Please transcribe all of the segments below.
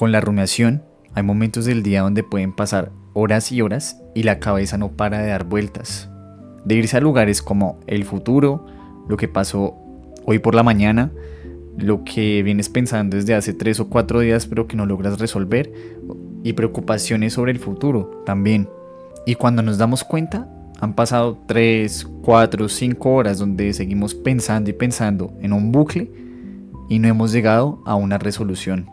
Con la rumiación hay momentos del día donde pueden pasar horas y horas y la cabeza no para de dar vueltas, de irse a lugares como el futuro, lo que pasó hoy por la mañana, lo que vienes pensando desde hace 3 o 4 días pero que no logras resolver, y preocupaciones sobre el futuro también. Y cuando nos damos cuenta, han pasado 3, 4, 5 horas donde seguimos pensando y pensando en un bucle y no hemos llegado a una resolución.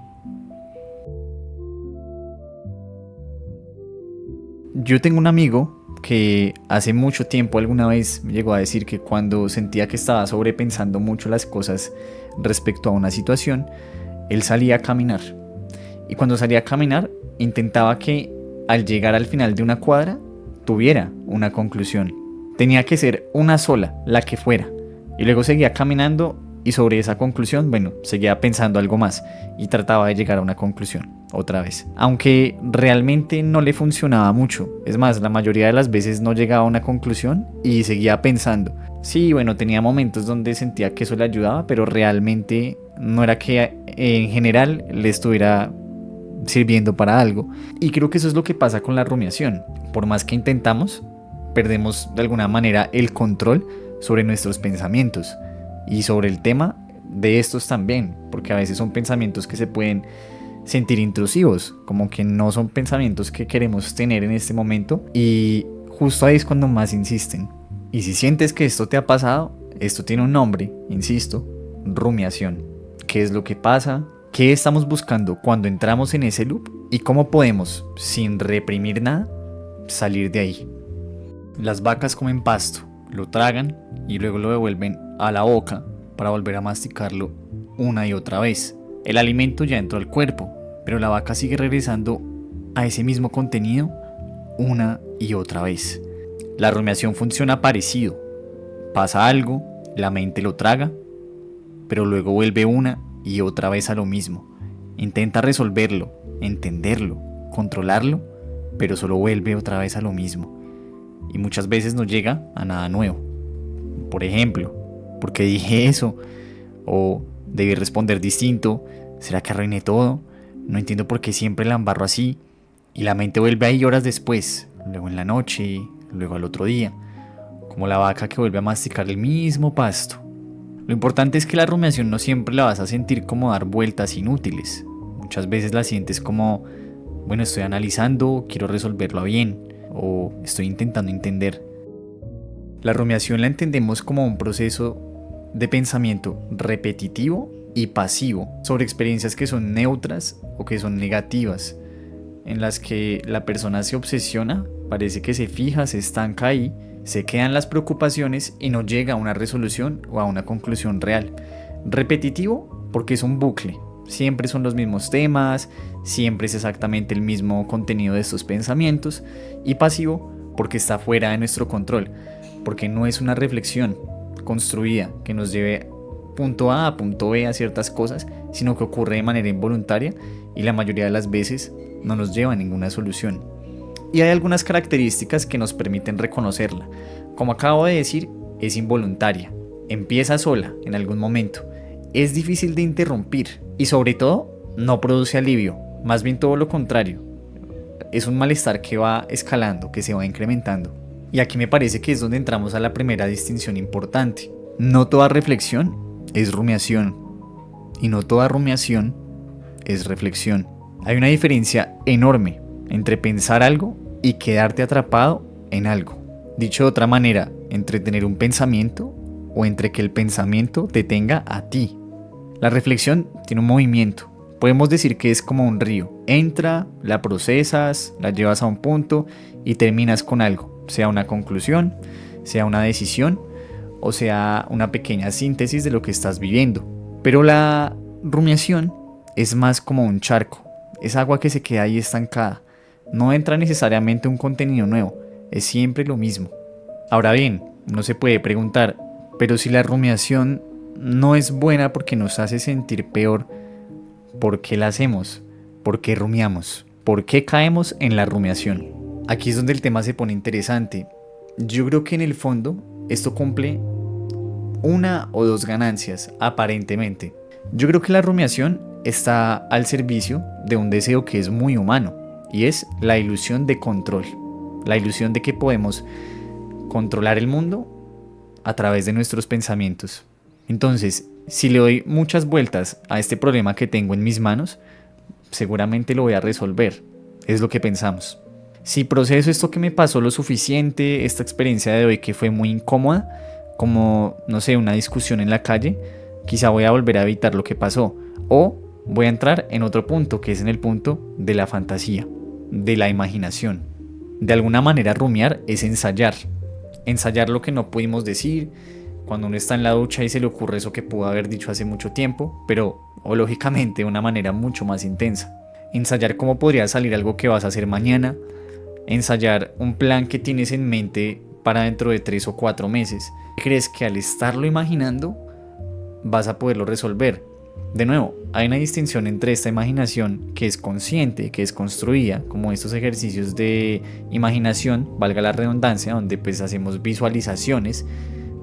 Yo tengo un amigo que hace mucho tiempo alguna vez me llegó a decir que cuando sentía que estaba sobrepensando mucho las cosas respecto a una situación, él salía a caminar. Y cuando salía a caminar, intentaba que al llegar al final de una cuadra, tuviera una conclusión. Tenía que ser una sola, la que fuera. Y luego seguía caminando y sobre esa conclusión, bueno, seguía pensando algo más y trataba de llegar a una conclusión otra vez. Aunque realmente no le funcionaba mucho. Es más, la mayoría de las veces no llegaba a una conclusión y seguía pensando. Sí, bueno, tenía momentos donde sentía que eso le ayudaba, pero realmente no era que en general le estuviera sirviendo para algo. Y creo que eso es lo que pasa con la rumiación. Por más que intentamos, perdemos de alguna manera el control sobre nuestros pensamientos y sobre el tema de estos también, porque a veces son pensamientos que se pueden sentir intrusivos, como que no son pensamientos que queremos tener en este momento, y justo ahí es cuando más insisten. Y si sientes que esto te ha pasado, esto tiene un nombre, insisto: rumiación. ¿Qué es lo que pasa? ¿Qué estamos buscando cuando entramos en ese loop? ¿Y cómo podemos, sin reprimir nada, salir de ahí? Las vacas comen pasto, lo tragan y luego lo devuelven a la boca para volver a masticarlo una y otra vez. El alimento ya entró al cuerpo, pero la vaca sigue regresando a ese mismo contenido una y otra vez. La rumiación funciona parecido. Pasa algo, la mente lo traga, pero luego vuelve una y otra vez a lo mismo. Intenta resolverlo, entenderlo, controlarlo, pero solo vuelve otra vez a lo mismo. Y muchas veces no llega a nada nuevo. Por ejemplo, ¿por qué dije eso? O debí responder distinto. ¿Será que arruiné todo? No entiendo por qué siempre la embarro así. Y la mente vuelve ahí horas después, luego en la noche, luego al otro día, como la vaca que vuelve a masticar el mismo pasto. Lo importante es que la rumiación no siempre la vas a sentir como dar vueltas inútiles. Muchas veces la sientes como, bueno, estoy analizando, quiero resolverlo bien, o estoy intentando entender. La rumiación la entendemos como un proceso de pensamiento repetitivo y pasivo sobre experiencias que son neutras o que son negativas, en las que la persona se obsesiona, parece que se fija, se estanca ahí, se quedan las preocupaciones y no llega a una resolución o a una conclusión real. Repetitivo porque es un bucle, siempre son los mismos temas, siempre es exactamente el mismo contenido de estos pensamientos. Y pasivo porque está fuera de nuestro control, porque no es una reflexión construida que nos lleve punto A punto B a ciertas cosas, sino que ocurre de manera involuntaria y la mayoría de las veces no nos lleva a ninguna solución. Y hay algunas características que nos permiten reconocerla. Como acabo de decir, es involuntaria, empieza sola en algún momento, es difícil de interrumpir y sobre todo no produce alivio, más bien todo lo contrario. Es un malestar que va escalando, que se va incrementando. Y aquí me parece que es donde entramos a la primera distinción importante. No toda reflexión es rumiación y no toda rumiación es reflexión. Hay una diferencia enorme entre pensar algo y quedarte atrapado en algo. Dicho de otra manera, entre tener un pensamiento o entre que el pensamiento te tenga a ti. La reflexión tiene un movimiento. Podemos decir que es como un río. Entra, la procesas, la llevas a un punto y terminas con algo. Sea una conclusión, sea una decisión o sea una pequeña síntesis de lo que estás viviendo. Pero la rumiación es más como un charco. Es agua que se queda ahí estancada. No entra necesariamente un contenido nuevo. Es siempre lo mismo. Ahora bien, no se puede preguntar, pero si la rumiación no es buena porque nos hace sentir peor, ¿por qué la hacemos? ¿Por qué rumiamos? ¿Por qué caemos en la rumiación? Aquí es donde el tema se pone interesante. Yo creo que en el fondo esto cumple una o dos ganancias, aparentemente. Yo creo que la rumiación está al servicio de un deseo que es muy humano, y es la ilusión de control, la ilusión de que podemos controlar el mundo a través de nuestros pensamientos. Entonces, si le doy muchas vueltas a este problema que tengo en mis manos, seguramente lo voy a resolver. Es lo que pensamos. Si proceso esto que me pasó lo suficiente, esta experiencia de hoy que fue muy incómoda, como, no sé, una discusión en la calle, quizá voy a volver a evitar lo que pasó. O voy a entrar en otro punto, que es en el punto de la fantasía, de la imaginación. De alguna manera rumiar es ensayar. Ensayar lo que no pudimos decir, cuando uno está en la ducha y se le ocurre eso que pudo haber dicho hace mucho tiempo, pero o lógicamente de una manera mucho más intensa. Ensayar cómo podría salir algo que vas a hacer mañana, ensayar un plan que tienes en mente para dentro de 3 o 4 meses. ¿Crees que al estarlo imaginando vas a poderlo resolver? De nuevo, hay una distinción entre esta imaginación que es consciente, que es construida, como estos ejercicios de imaginación, valga la redundancia, donde pues hacemos visualizaciones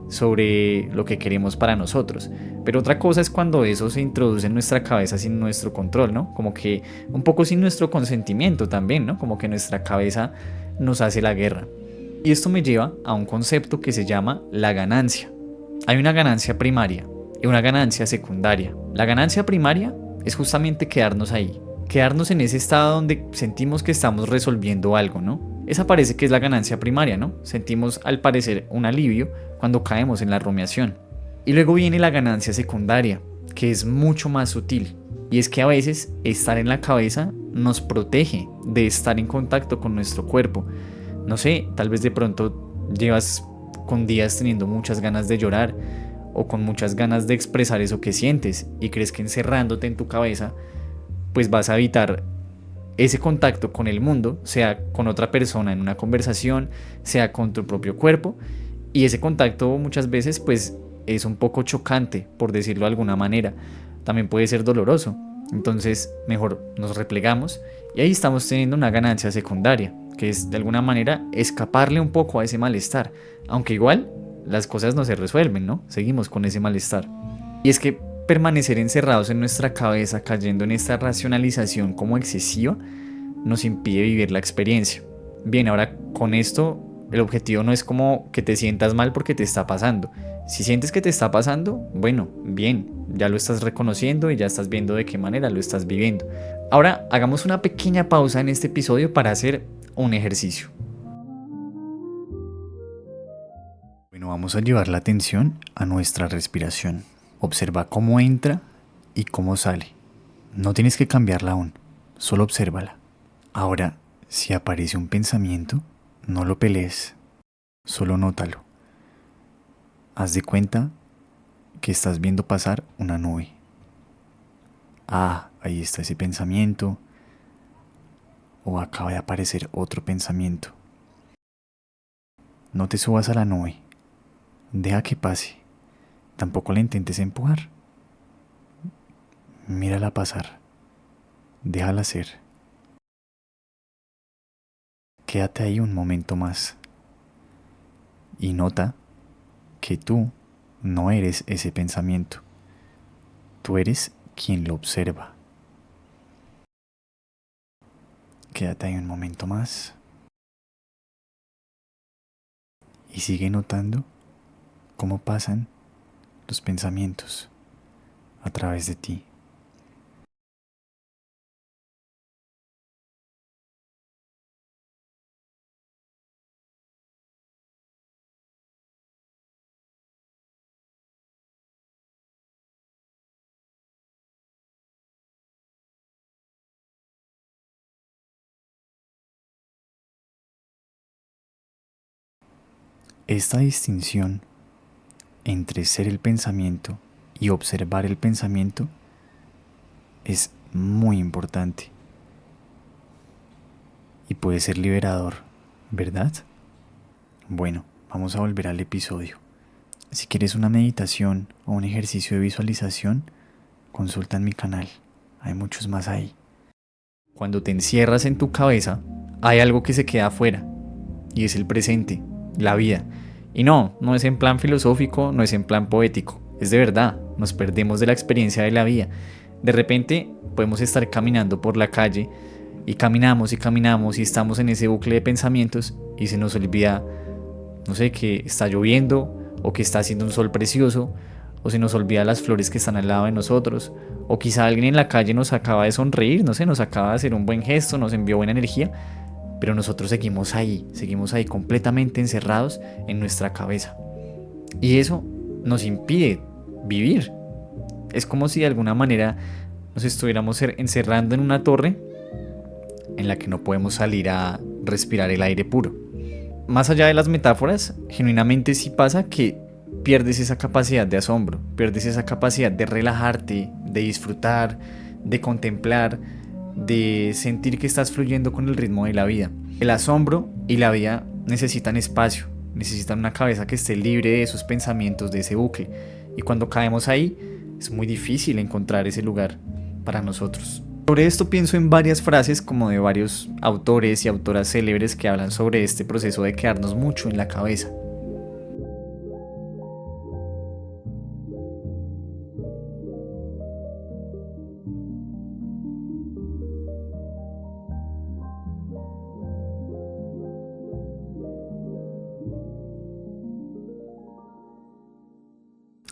sobre lo que queremos para nosotros. Pero otra cosa es cuando eso se introduce en nuestra cabeza sin nuestro control, ¿no? Como que un poco sin nuestro consentimiento también, ¿no? Como que nuestra cabeza nos hace la guerra. Y esto me lleva a un concepto que se llama la ganancia. Hay una ganancia primaria y una ganancia secundaria. La ganancia primaria es justamente quedarnos ahí, quedarnos en ese estado donde sentimos que estamos resolviendo algo, ¿no? Esa parece que es la ganancia primaria, ¿no? Sentimos al parecer un alivio cuando caemos en la rumiación. Y luego viene la ganancia secundaria, que es mucho más sutil. Y es que a veces estar en la cabeza nos protege de estar en contacto con nuestro cuerpo. No sé, tal vez de pronto llevas con días teniendo muchas ganas de llorar o con muchas ganas de expresar eso que sientes y crees que encerrándote en tu cabeza pues vas a evitar ese contacto con el mundo, sea con otra persona en una conversación, sea con tu propio cuerpo, y ese contacto muchas veces pues es un poco chocante, por decirlo de alguna manera, también puede ser doloroso. Entonces mejor nos replegamos y ahí estamos teniendo una ganancia secundaria, que es de alguna manera escaparle un poco a ese malestar, aunque igual las cosas no se resuelven, ¿no? Seguimos con ese malestar. Y es que permanecer encerrados en nuestra cabeza, cayendo en esta racionalización como excesiva, nos impide vivir la experiencia. Bien, ahora con esto, el objetivo no es como que te sientas mal porque te está pasando. Si sientes que te está pasando, bueno, bien, ya lo estás reconociendo y ya estás viendo de qué manera lo estás viviendo. Ahora hagamos una pequeña pausa en este episodio para hacer un ejercicio. Bueno, vamos a llevar la atención a nuestra respiración. Observa cómo entra y cómo sale. No tienes que cambiarla aún, solo obsérvala. Ahora, si aparece un pensamiento, no lo pelees, solo nótalo. Haz de cuenta que estás viendo pasar una nube. Ah, ahí está ese pensamiento. O acaba de aparecer otro pensamiento. No te subas a la nube. Deja que pase. Tampoco la intentes empujar. Mírala pasar. Déjala ser. Quédate ahí un momento más. Y nota que tú no eres ese pensamiento. Tú eres quien lo observa. Quédate ahí un momento más. Y sigue notando cómo pasan los pensamientos a través de ti. Esta distinción entre ser el pensamiento y observar el pensamiento es muy importante y puede ser liberador, ¿verdad? Bueno, vamos a volver al episodio. Si quieres una meditación o un ejercicio de visualización, consulta en mi canal. Hay muchos más ahí. Cuando te encierras en tu cabeza, hay algo que se queda afuera y es el presente, la vida. Y no es en plan filosófico, no es en plan poético, es de verdad, nos perdemos de la experiencia de la vida. De repente podemos estar caminando por la calle y caminamos y caminamos y estamos en ese bucle de pensamientos y se nos olvida, no sé, que está lloviendo o que está haciendo un sol precioso, o se nos olvida las flores que están al lado de nosotros, o quizá alguien en la calle nos acaba de sonreír, no sé, nos acaba de hacer un buen gesto, nos envió buena energía, pero nosotros seguimos ahí completamente encerrados en nuestra cabeza. Y eso nos impide vivir. Es como si de alguna manera nos estuviéramos encerrando en una torre en la que no podemos salir a respirar el aire puro. Más allá de las metáforas, genuinamente sí pasa que pierdes esa capacidad de asombro, pierdes esa capacidad de relajarte, de disfrutar, de contemplar, de sentir que estás fluyendo con el ritmo de la vida. El asombro y la vida necesitan espacio, necesitan una cabeza que esté libre de esos pensamientos, de ese bucle. Y cuando caemos ahí, es muy difícil encontrar ese lugar para nosotros. Sobre esto pienso en varias frases como de varios autores y autoras célebres que hablan sobre este proceso de quedarnos mucho en la cabeza.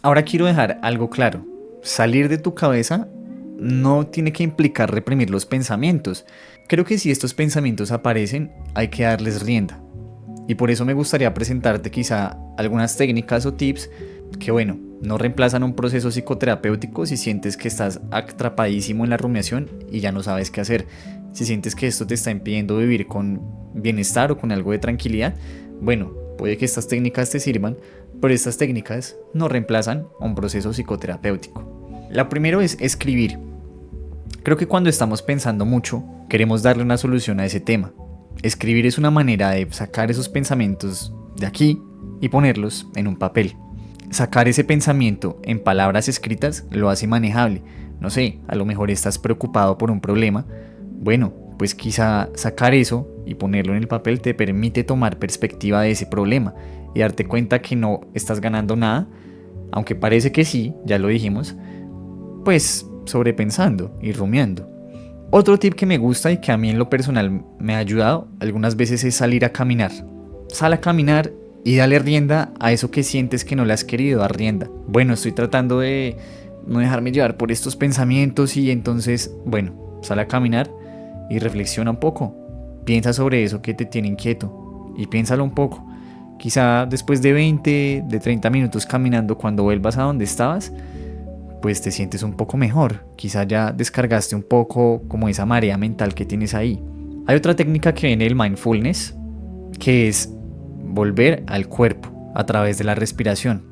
Ahora quiero dejar algo claro. Salir de tu cabeza no tiene que implicar reprimir los pensamientos. Creo que si estos pensamientos aparecen, hay que darles rienda. Y por eso me gustaría presentarte quizá algunas técnicas o tips que, bueno, no reemplazan un proceso psicoterapéutico si sientes que estás atrapadísimo en la rumiación y ya no sabes qué hacer. Si sientes que esto te está impidiendo vivir con bienestar o con algo de tranquilidad, bueno, puede que estas técnicas te sirvan, pero estas técnicas no reemplazan un proceso psicoterapéutico. La primera es escribir. Creo que cuando estamos pensando mucho, queremos darle una solución a ese tema. Escribir es una manera de sacar esos pensamientos de aquí y ponerlos en un papel. Sacar ese pensamiento en palabras escritas lo hace manejable. No sé, a lo mejor estás preocupado por un problema. Bueno, pues quizá sacar eso y ponerlo en el papel te permite tomar perspectiva de ese problema y darte cuenta que no estás ganando nada, aunque parece que sí, ya lo dijimos, pues sobrepensando y rumiando. Otro tip que me gusta y que a mí en lo personal me ha ayudado algunas veces es salir a caminar. Sal a caminar y dale rienda a eso que sientes que no le has querido dar rienda. Bueno, estoy tratando de no dejarme llevar por estos pensamientos y entonces, bueno, sal a caminar y reflexiona un poco. Piensa sobre eso que te tiene inquieto y piénsalo un poco. Quizá después de 20, de 30 minutos caminando, cuando vuelvas a donde estabas, pues te sientes un poco mejor. Quizá ya descargaste un poco como esa marea mental que tienes ahí. Hay otra técnica que viene del mindfulness, que es volver al cuerpo a través de la respiración,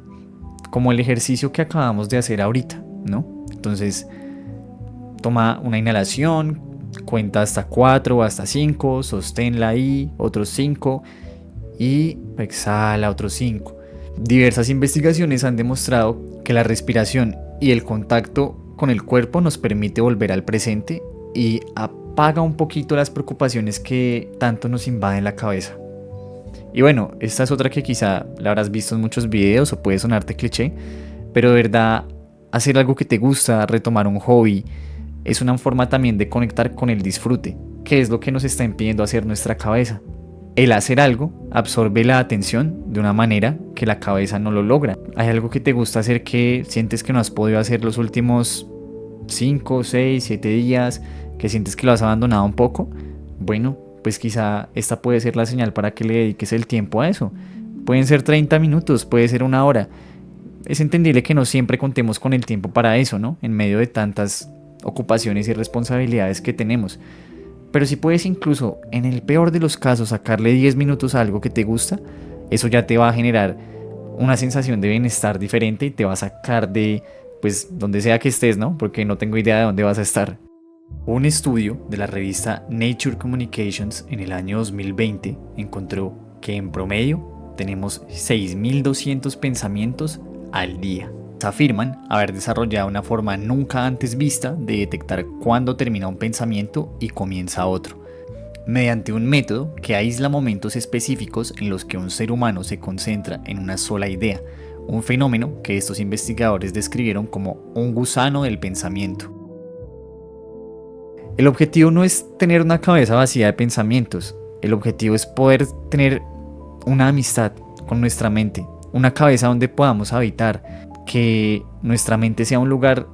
como el ejercicio que acabamos de hacer ahorita, ¿no? Entonces, toma una inhalación, cuenta hasta 4 o hasta 5, sosténla ahí, otros 5 y exhala otros 5. Diversas investigaciones han demostrado que la respiración y el contacto con el cuerpo nos permite volver al presente y apaga un poquito las preocupaciones que tanto nos invaden la cabeza. Y bueno, esta es otra que quizá la habrás visto en muchos videos o puede sonarte cliché, pero de verdad hacer algo que te gusta, retomar un hobby, es una forma también de conectar con el disfrute, que es lo que nos está impidiendo hacer nuestra cabeza. El hacer algo absorbe la atención de una manera que la cabeza no lo logra. Hay algo que te gusta hacer que sientes que no has podido hacer los últimos 5, 6, 7 días, que sientes que lo has abandonado un poco. Bueno, pues quizá esta puede ser la señal para que le dediques el tiempo a eso. Pueden ser 30 minutos, puede ser 1 hora. Es entendible que no siempre contemos con el tiempo para eso, ¿no? En medio de tantas ocupaciones y responsabilidades que tenemos. Pero si puedes incluso, en el peor de los casos, sacarle 10 minutos a algo que te gusta, eso ya te va a generar una sensación de bienestar diferente y te va a sacar de, pues, donde sea que estés, ¿no? Porque no tengo idea de dónde vas a estar. Un estudio de la revista Nature Communications en el año 2020 encontró que en promedio tenemos 6.200 pensamientos al día. Afirman haber desarrollado una forma nunca antes vista de detectar cuándo termina un pensamiento y comienza otro, mediante un método que aísla momentos específicos en los que un ser humano se concentra en una sola idea, un fenómeno que estos investigadores describieron como un gusano del pensamiento. El objetivo no es tener una cabeza vacía de pensamientos, el objetivo es poder tener una amistad con nuestra mente, una cabeza donde podamos habitar, que nuestra mente sea un lugar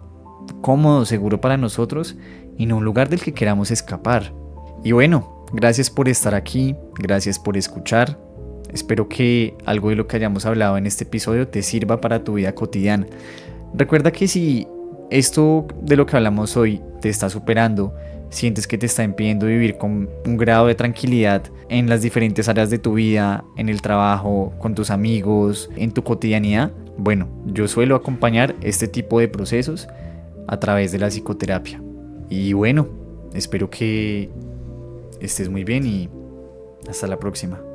cómodo, seguro para nosotros y no un lugar del que queramos escapar. Y bueno, gracias por estar aquí, gracias por escuchar. Espero que algo de lo que hayamos hablado en este episodio te sirva para tu vida cotidiana. Recuerda que si esto de lo que hablamos hoy te está superando, sientes que te está impidiendo vivir con un grado de tranquilidad en las diferentes áreas de tu vida, en el trabajo, con tus amigos, en tu cotidianidad, bueno, yo suelo acompañar este tipo de procesos a través de la psicoterapia. Y bueno, espero que estés muy bien y hasta la próxima.